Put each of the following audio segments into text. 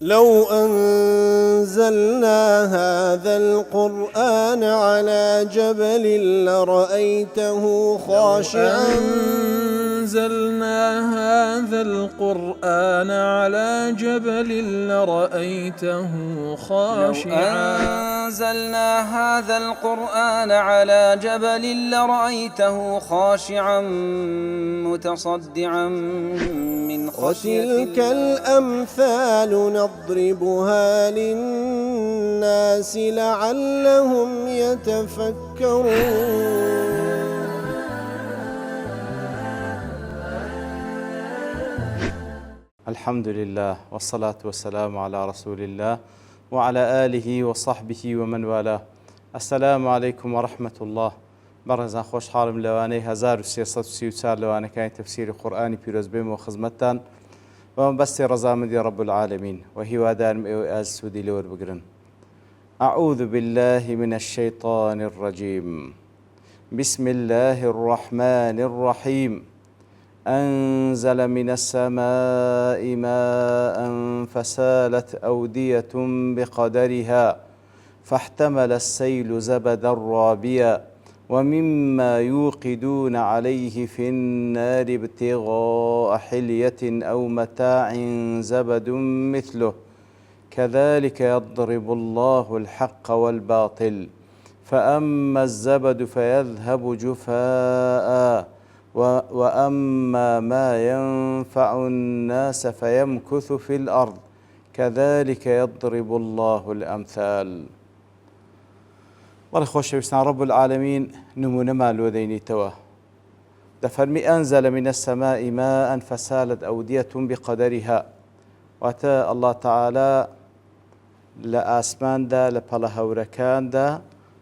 لو أنزلنا هذا القرآن على جبل لرأيته خاشعا أنزلنا هذا القرآن على جبل لرأيته خاشعا أنزلنا هذا القرآن على جبل لرأيته خاشعا متصدعا من خشية وتلك الأمثال نضربها للناس لعلهم يتفكرون. الحمد لله والصلاة والسلام على رسول الله وعلى آله وصحبه ومن والاه. السلام عليكم ورحمة الله. بەڕێزان خۆشحاڵم لەوانەی 1334 لەوانەکانی تەفسیری قورئانی پیرۆز بێم و خزمەتتان بەم بەستی ڕەزامەندی رب العالمین و هیوادارم ئێوە ئاز سوودی لێ وەربگرن. أعوذ بالله من الشيطان الرجيم. بسم الله الرحمن الرحيم. أنزل من السماء ماء فسالت أودية بقدرها فاحتمل السيل زبدا رابيا ومما يوقدون عليه في النار ابتغاء حلية أو متاع زبد مثله كذلك يضرب الله الحق والباطل فأما الزبد فيذهب جفاء وأما ما ينفع الناس فيمكث في الأرض كذلك يضرب الله الأمثال. خۆشەویستان رب العالمين نمونەمان لۆ دەینیتەوە دەفەرمی أنزل من السماء ماء فسالت أودية بقدرها واتە الله تعالى لە ئاسماندا لە پەڵە هەورەکاندا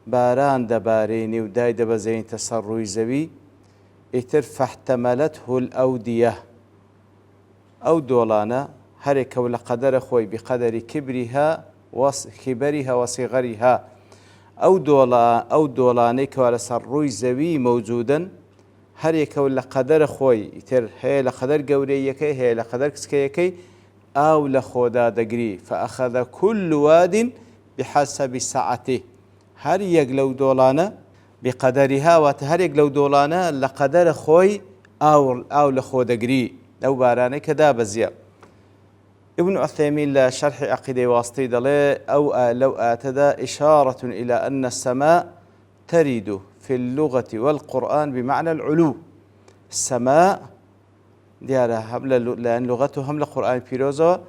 باران دەبارێنێ و دای دەبەزێنیتە سەر ڕووی زەوی ئیتر فاحتملته الأودية ئەو دۆڵانە هەرێکەو لە قەدەرە خۆی بقەدەری کبریها وصغریها ئەو دۆڵانەی کەوا لەسەر ڕووی زەوی مەوجودن هەرێکەو لە قەدەرە خۆی ئیتر هەیە لە قەدەر گەورەیەکەی هەیە لە قەدەر کچکەیەکەی ئاو لە خۆدا دەگری فأخذ كل واد بحسب سعته هەر یەک لەو دۆڵانە بقەدەریها واتە هەرێک لەو دۆڵانە لە قەدەرە خۆی ئاو لە خۆ دەگری لەو بارانەی کە دابەزیە. ابن عثيمين لا شرح عقيدة واسطي دلي أو لو آتدا إشارة إلى أن السماء ترد في اللغة والقرآن بمعنى العلو. السماء ديارها لأن لغته هم القرآن بيروزا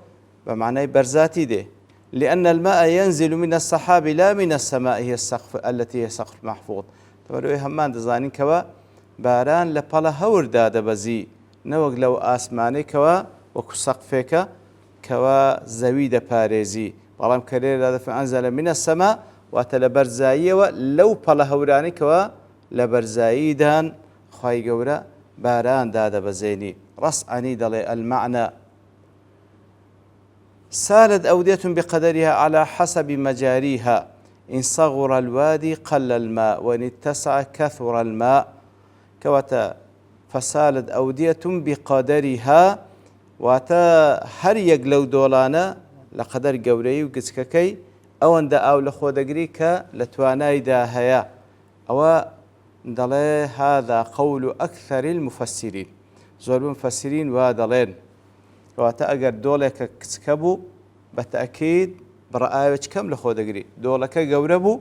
بمعنى برزاتي ده لأن الماء ينزل من السحاب لا من السماء هي السقف التي هي سقف محفوظ. تبرو همان دزانين كوا باران لبلا هوردا دبزي نوق لو آسماني كوا وكو سقفك كوا زەوی دەپارێزی بەڵام کە لێرە فأنزل من السماء واتە لە بەرزاییەوە لەو پەڵە هەورانەیەکەوە لە بەرزاییدان خوای گەورە باران دادەبەزێنی. ڕەسعەنی دەڵێ المعنى سالت أودية بقدرها على حسب مجاريها إن صغر الوادي قل الماء وإن اتسع كثر الماء كواتا فسالت أودية بقدرها واتە هەر یەک لەو دۆڵانە لە قەدەر گەورەی و گچکەکەی ئەوەندە ئاو لە خۆ دەگری کە لە توانایدا هەیە. ئەوە دەڵێ هذا قول أكثر المفسرين زۆر مفسرین وا دەڵێن واتە ئەگەر دۆڵێکە کچکە بوو بە تەئکید بڕائاوێک کەم لە خۆ دەگری دۆڵەکە گەورە بوو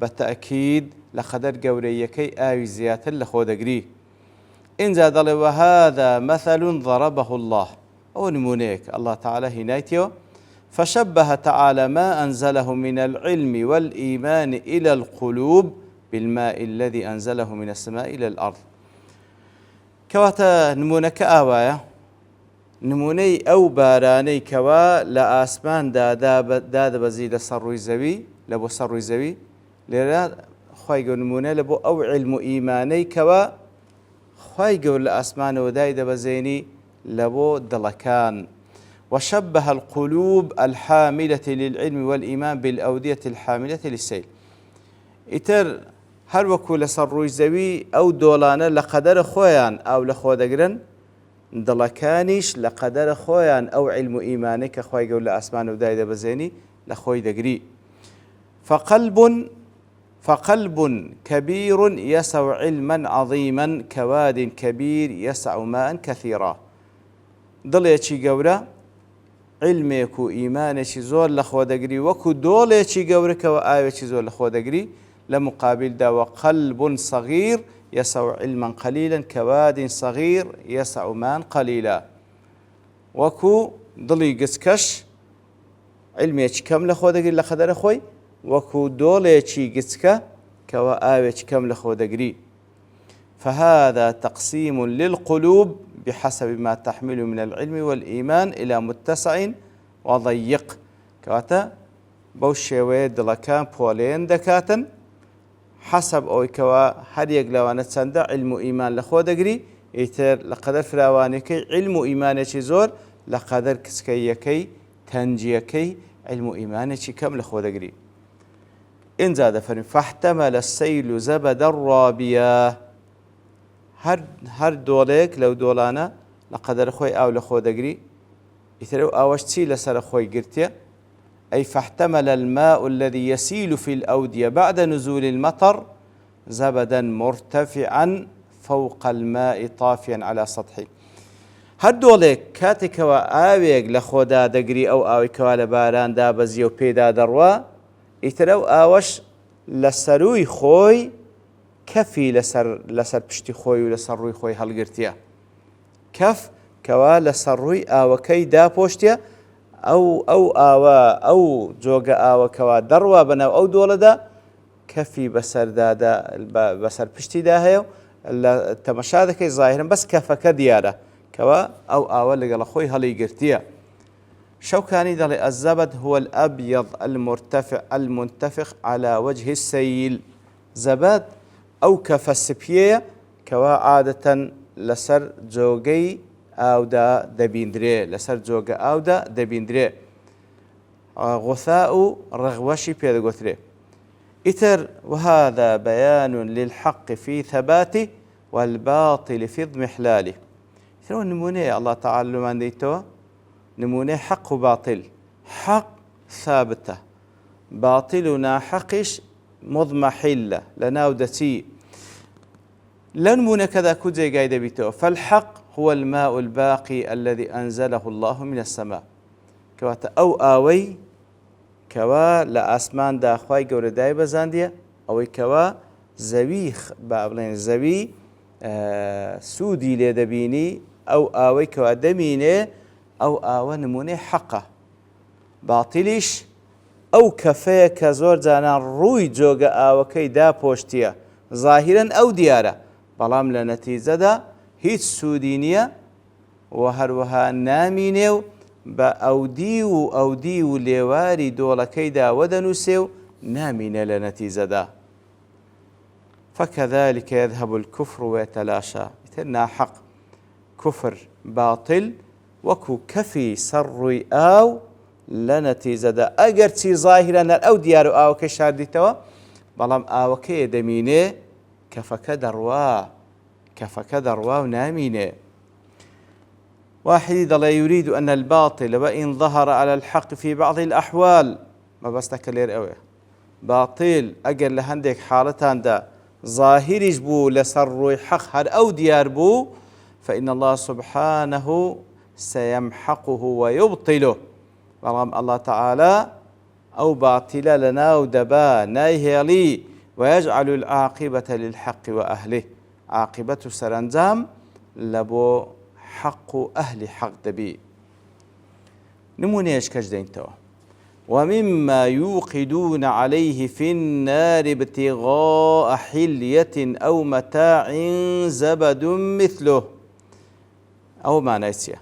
بە تەئکید لە قەدەر گەورەیەکەی ئاوی زیاتر لە خۆ دەگری. اینجا دەڵێ وهذا مثل ضربه الله أو نمونيك الله تعالى هنايتيو فشبه تعالى ما أنزله من العلم والإيمان إلى القلوب بالماء الذي أنزله من السماء إلى الأرض. كواتا نمونك آوايا نموني أو باراني كوا لا آسمان داد بزيد سروي زوي لبو سروي زوي لرا خوايقو نموني لبو أو علم إيماني كوا خوايقو لأسمان وداي دبزيني لبو دلكان. وشبه القلوب الحاملة للعلم والإيمان بالأودية الحاملة للسيل. إتر هر وكو لسر روي زوي أو دولانة لقدر خويان أو لخو دقرن دڵەکانیش لە قەدەرە خۆیان ئەو علم و ئیمانەی کە خی گەور لە ئاسمان و دای دەبەزێنی لە خۆی دەگری. فقلب كبير يسع علما عظيما كواد كبير يسع ماء كثيرا. دڵێکی گەورە علمێک و ئیمانێکی زۆر لە خۆ دەگری وەکو دۆڵێکی گەورەکەوە ئاوێکی زۆر لە خۆ دەگری لە مقابلدا وقلب صغير يسع علما قليلا كواد صغير يسع ماء قليلا. وەکو دڵی گچکەش علمێکی کەم لە خۆ دەگری لە قەدەرە خۆی وەکو دۆڵێکی گچکە کەوە ئاوێکی کەم لە خۆ دەگری. فهذا تقسيم للقلوب بحسب ما تحمل من العلم والإيمان إلى متسع وضيق. كواتا بەو شێوەیە دڵەکان پۆلێن دەکاتن حسب ئەوەی کەوا هەر یەک لەوانە چەندە علم و ئیمان لە خۆ دەگری ئیتر لە قەدەر فراوانەکەی علم و ئیمانێکی زۆر لە قەدەر کچکەیەکەی تەنجیەکەی علم و ئیمانێکی کەم لە خۆ دەگری. اینجا دەفەرمێ فاحتمل السيل زبد الرابية. هەر دۆڵێک لەو دۆڵانە لە قەدەر خۆی ئاو لە خۆ دەگری ئیتر ئەو ئاوەش چی لەسەر خۆی گرتێ؟ أي فاحتمل الماء الذي يسيل في الأودية بعد نزول المطر زبدا مرتفعا فوق الماء طافيا على سطحه. هەر دۆڵێک کاتێکەوە ئاوێک لە خۆدا دەگری ئەو ئاوی کەوا لە باراندا بەزیە و پێدا دەڕوا ئیتر ئەو ئاوەش لە سەرووی خۆی کەفی لەسەر پشتی خۆی و لەسەر ڕووی خۆی هەڵگرتیە. کەف کەوا لەسەر ڕووی ئاوەکەی داپۆشتیە ئەو ئاوە ئەو جۆگە ئاوەکەوە دەڕوا بەناو ئەو دۆڵەدا کەفی بەسەر پشتیدا هەیە و لە تەمەشا دەکەی زاهرن بەس کەفەکە دیارە کەوا ئەو ئاوە لەگەڵ خۆی هەڵی گرتیە. شوكاني دلي الزبد هو الأبيض المرتفع المنتفخ على وجه السيل. زبد أو كفسبية كوا عادة لسر جوجي أو دا دبيندري لسر جوجا أو دا دبيندري غثاء رغوشي بيدغوتري إتر. وهذا بيان للحق في ثباته والباطل في اضمحلاله. شنو النمونة الله تعالى من ديتوا نمونة حق وباطل. حق ثابتة باطلنا حقش مضمحلة لناودتي لنمونة كذا كوزي قايدة بيتوا. فالحق هو الماء الباقي الذي أنزله الله من السماء كواتا أو آوي كوا لأسمان دا أخواي قول دايبا زاندية أو كوا زويخ بابلين زوي سودي لدبيني أو آوي كوا دميني أو آوى نموني حقه. باطلش أو كفاية كزور زانا روي جوغا آوكي دا بوشتيا ظاهرا أو ديارة بلام لنتيجة دا هيت سودينية وهروها نامينيو بأوديو ليواري دولكي دا ودنوسيو نامين لنتيجة دا. فكذلك يذهب الكفر ويتلاشى. مثلنا حق كفر باطل وكو كفي سروي أو لنتيجة دا أجرتي ظاهرا أو ديارو أو كشاردي توا بلام أو كي دمينه كفك دروا ونامينه. واحد لا يريد أن الباطل وإن ظهر على الحق في بعض الأحوال ما بس تكلير قوي باطل أجر لهندك حالتان دا ظاهرش بو لسروي حق هر أو ديار بو فإن الله سبحانه سيمحقه ويبطله. بلام الله تعالى أو باطل لنا ودبا نايهلي ويجعل العاقبة للحق وأهله. عاقبة سرنجام لبو حق أهل حق دبي. نمونيش كجدين توا. ومما يوقدون عليه في النار ابتغاء حلية أو متاع زبد مثله أو ما نسيه.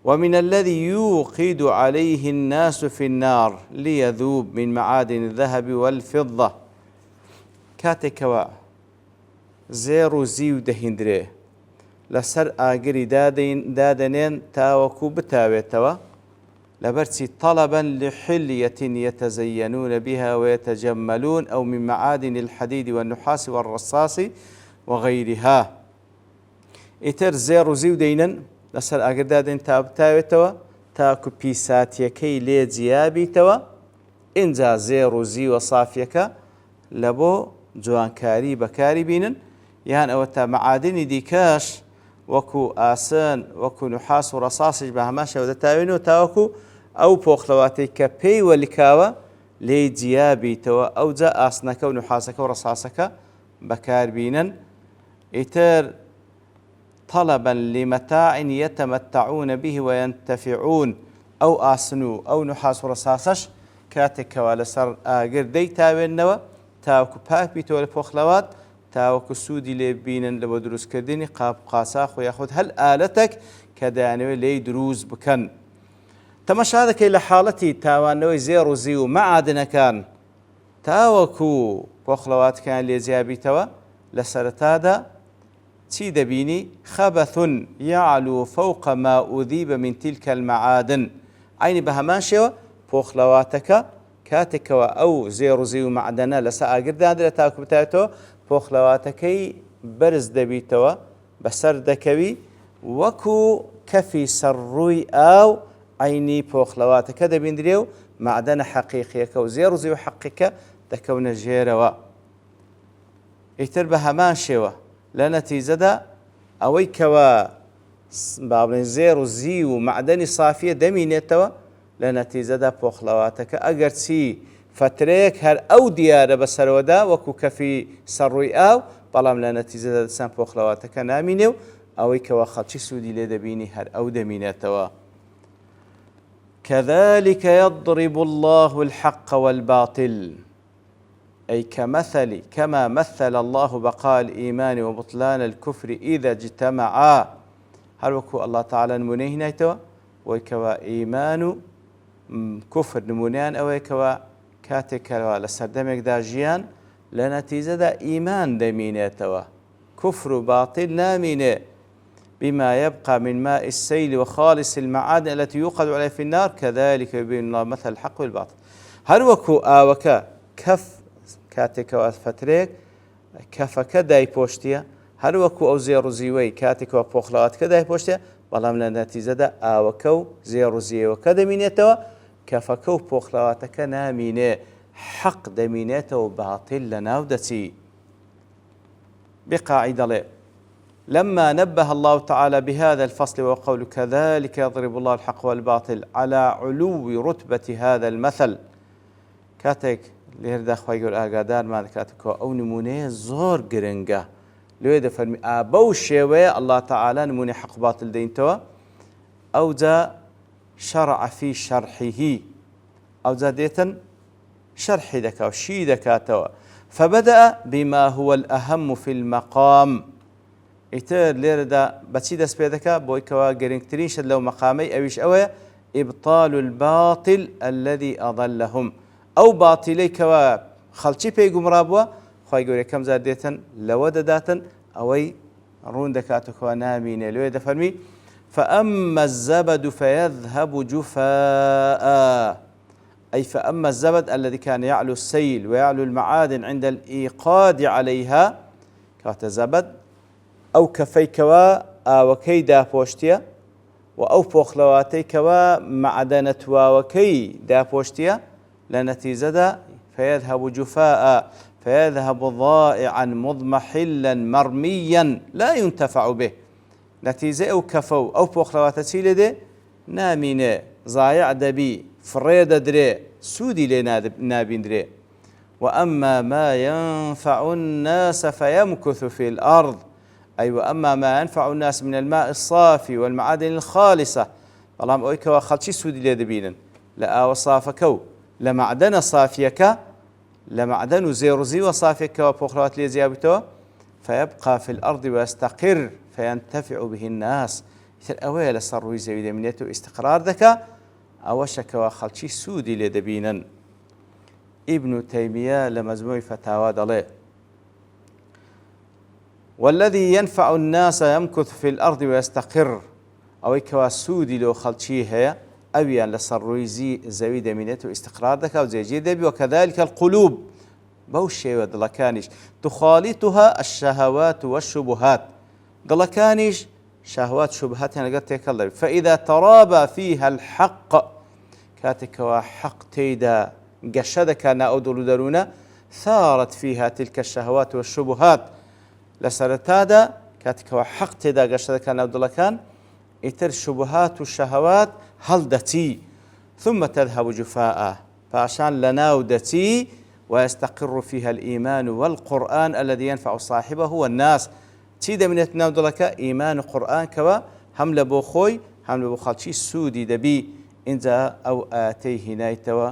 ومن الذي يوقد عليه الناس في النار ليذوب من معادن الذهب والفضة كاتكوا زيرو زيو دهندري لسر آقري دادنين تاوكو بتاويتوا لبرسي طلبا لحلية يتزينون بها ويتجملون أو من معادن الحديد والنحاس والرصاص وغيرها. إتر زيرو زيو دينن لەسەر ئاگردادێن تا بتاوێتەوە تاکو پیساتیەکەی لێ جیابیتەوە ئینجا زێڕ و زی وە سافیەکە لە بۆ جوانکاری بەکاری بینن یان ئەوە تا مەعادنی دیکەش وەکو ئاسن وەکو نوحاس و ڕەساسش بە هەمان شێوە دەتاوێنەوە تاوەکو ئەو پۆخلەواتەی کە پێی وەلیکاوە لێ جیابیتەوە ئەوجا ئاسنەکە و نوحاسەکە و ڕەساسەکە بەکاربینن ئیتر طلبا لمتاع يتمتعون به وينتفعون أو آسنو أو نحاس ورصاصش كاتكوا لسر آقر دي تاوينوا تاوكو باك بيتو لبوخلوات تاوكو سودي لبينن لبو دروس كرديني قاب قاساخ وياخد هل آلتك كدانوي لي دروز بكن تمش هذا كي لحالتي تاوانوي زيرو زيو معادنا كان تاوكو بوخلوات كان لي زيابيتوا لسرتادا چی دەبینی خەبەث يعلو فوق ما أذيب من تلك المعادن عینی بە هەمان شێوە پۆخلەواتەکە کاتێکەوە ئەو زێڕ و زی و معدەنە لەسەر ئاگردادرێت تاکو بتاتەوە پۆخلەواتەکەی بەرز دەبیتەوە بەسەر دەکەوی وەکو کەفی سەرڕووی ئاو عینی پۆخلەواتەکە دەبیندرێ و معدەنە حەقیقیەکە و زێڕ و زی و حەقیقە دەکەونە ژێرەوە ئیتر بە هەمان شێوە لە نەتیجەدا ئەوەی کەوە بابڵێن زێڕ و زی و معدەنی سافیە دەمینێتەوە لە نەتیجەدا پۆخلەواتەکە ئەگەر چی فترەیەک هەر ئەو دیارە بەسەرەوەدا وەکو کەفی سەرڕووی ئاو بەڵام لە نەتیجەدا دەچەند پۆخلەواتەکە نامینێ و ئەوەی کەوە خەڵکی سوودی لێ دەبینی هەر ئەو دەمینێتەوە كذلك يضرب الله الحق والباطل أي كما مثل الله بقاء الإيمان وبطلان الكفر إذا اجتمعا هل وكو الله تعالى نمونه نايتوا ويكوا إيمان كفر نمونيان أو يكوا كاتكوا لسردمك داجيان لنتيجة دا إيمان دمينيتوا كفر باطل نامينه بما يبقى من ماء السيل وخالص المعادن التي يوقد عليها في النار كذلك يبين الله مثل الحق والباطل هل وكو آوكا كف کاتێکەوە فترێک کەفەکە دایپۆشتیە هەر وەکو ئەو زێڕ و زیوەی کاتێکەوە پۆخلەواتەکە دایپۆشتە بەڵام لە نەتیجەدا ئاوەکە و زێڕ و زیەوەکە دەمینێتەوە کەفەکە و پۆخلەواتەکە نامینێ حەق دەمینێتەوە باتیل لەناو دەچی بقاعی دەڵێ لما نبه الله تعالى بهذا الفصل وقول كذلك يضرب الله الحق والباطل على علو رتبة هذا المثل كاتێک لێرەدا خوای گەورە ئاگادارمان دەکاتەوە ئەو نمونەیە زۆر گرنگە لێ دەفەرمی بەو شێوەیە الله تعالى نمونەی حەق و باتڵ دەینتەوە ئەوجا شرع في شرحه ئەوجا دێتن شرحی دەکات و شی دەکاتەوە فبدأ بما هو الأهم في المقام ئیتر لێرەدا بەچی دەست پێ دەکات بۆی کەوا گرنگترین شت لەو مەقامەی ئەویش ئەوەیە إبطال الباطل الذي أضلهم ئەو باتیلەی کەوا خەڵکی پێی گومڕا بووە خوای گەورە یەکەم جار دێتن لەوە دەداتن ئەوەی ڕوون دەکاتەوە نامینێ لێ دەفەرمی فأما الزبد فيذهب جفاء أي فأما الزبد الذي كان يعلو السيل ويعلو المعادن عند الإيقاد عليها كات زبد أو كفيكوا وكي دابوشتيا وأو پۆخلەواتەی کەوا معدەنەتوا وەکەی داپۆشتیە لنتيجة فيذهب جفاء فيذهب ضائعا مضمحلا مرميا لا ينتفع به نتيجة أو كفو أو بوخلوات لدي نامين ضايع دبي فريد دري سودي لنابين دري وأما ما ينفع الناس فيمكث في الأرض أي وأما ما ينفع الناس من الماء الصافي والمعادن الخالصة والله أويك وخلشي سودي لدبينا لا وصافكو لمعدن صافيك لمعدن زيرزي وصافيك وبوخلوات لي زيابتو فيبقى في الأرض ويستقر فينتفع به الناس مثل أويل صروي زي دمنيته استقرار ذكا أوشك وخلشي سودي لدبينا ابن تيمية لمجموع فتاوى دلي والذي ينفع الناس يمكث في الأرض ويستقر أويك وسودي لو خلشي هي أويا لصروي زي دمنيته استقرار ذكا وزي جيدبي وكذلك القلوب بوشي ودلكانيش تخالطها الشهوات والشبهات دلكانيش شهوات شبهات يعني قد تكلم. فإذا ترابى فيها الحق كاتك وحق تيدا قشد كان أودل درونا ثارت فيها تلك الشهوات والشبهات لسرتادا كاتك وحق تيدا قشد كان أودل كان إتر الشبهات والشهوات هلدتي ثم تذهب جفاء فعشان لناودتي ويستقر فيها الإيمان والقرآن الذي ينفع صاحبه والناس تيدا من يتناودلك إيمان القرآن كوا هم لبو خوي هم لبو خالشي سودي دبي إنزا أو آتيه نايتوا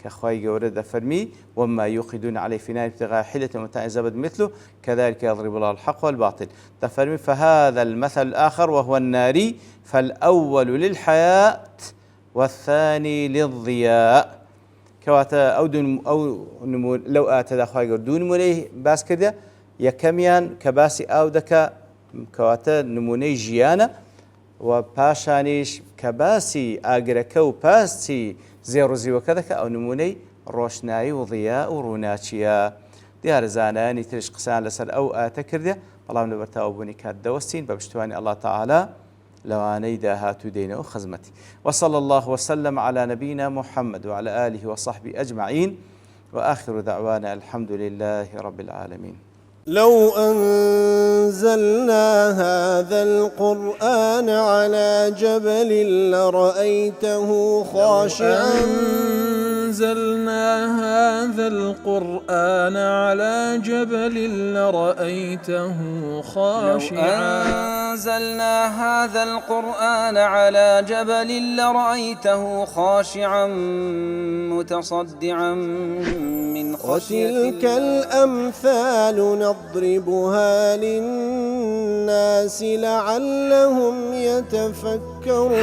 كخواي قورد فرمي وما يوقدون عليه في نار ابتغاء حلة ومتاع زبد مثله كذلك يضرب الله الحق والباطل تفرمي. فهذا المثل الآخر وهو الناري فالأول للحياة والثاني للضياء كواتا أو نمو لو آتدا خواي قورد دون موليه باس كده يكميان كباسي أو دكا كواتا نموني جيانا وباشانيش كباسي آقركا وباسي زيروزي وكذا أو نموني روشناي وضياء وروناتشيا ديار زاناني ترش قسان لسر أو آتكرده الله نبرتا أبوني كاد دوستين ببشتواني الله تعالى لواني داهاتو دينه خزمتي. وصلى الله وسلم على نبينا محمد وعلى آله وصحبه أجمعين وآخر دعوانا الحمد لله رب العالمين. لو أنزلنا هذا القرآن على جبل لرأيته خاشعا أنزلنا هذا القرآن على جبل لرأيته خاشعا أنزلنا هذا القرآن على جبل لرأيته خاشعا متصدعا من خشية الله. وتلك الأمثال نضربها للناس لعلهم يتفكرون.